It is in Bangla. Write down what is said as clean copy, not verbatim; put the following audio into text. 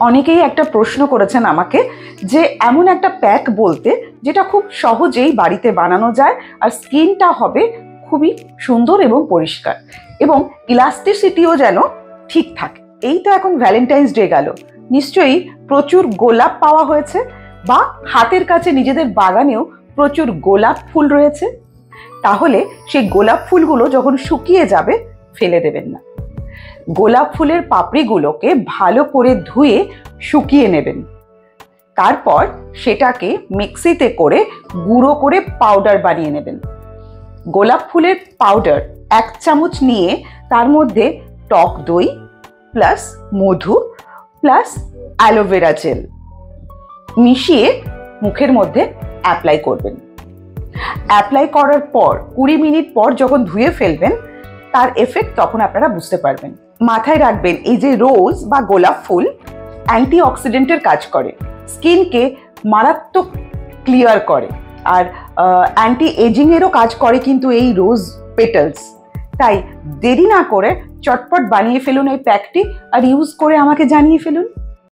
অনেকেই একটা প্রশ্ন করেছেন আমাকে যে এমন একটা প্যাক বলতে যেটা খুব সহজেই বাড়িতে বানানো যায় আর স্কিনটা হবে খুবই সুন্দর এবং পরিষ্কার এবং ইলাস্টিসিটিও যেন ঠিক থাকে। এই তো এখন ভ্যালেন্টাইন্স ডে গেল, নিশ্চয়ই প্রচুর গোলাপ পাওয়া হয়েছে বা হাতের কাছে নিজেদের বাগানেও প্রচুর গোলাপ ফুল রয়েছে। তাহলে সেই গোলাপ ফুলগুলো যখন শুকিয়ে যাবে ফেলে দেবেন না। গোলাপ ফুলের পাপড়িগুলোকে ভালো করে ধুয়ে শুকিয়ে নেবেন। তারপর সেটাকে মিক্সিতে করে গুঁড়ো করে পাউডার বানিয়ে নেবেন। গোলাপ ফুলের পাউডার 1 চামচ নিয়ে তার মধ্যে টক দই প্লাস মধু প্লাস অ্যালোভেরা জেল মিশিয়ে মুখের মধ্যে অ্যাপ্লাই করবেন। অ্যাপ্লাই করার পর 20 মিনিট পর যখন ধুয়ে ফেলবেন তার এফেক্ট তখন আপনারা বুঝতে পারবেন। মাথায় রাখবেন, এই যে রোজ বা গোলাপ ফুল অ্যান্টিঅক্সিডেন্টের কাজ করে, স্কিনকে মারাত্মক ক্লিয়ার করে আর অ্যান্টি এজিংয়েরও কাজ করে কিন্তু এই রোজ পেটালস। তাই দেরি না করে চটপট বানিয়ে ফেলুন এই প্যাকটি আর ইউজ করে আমাকে জানিয়ে ফেলুন।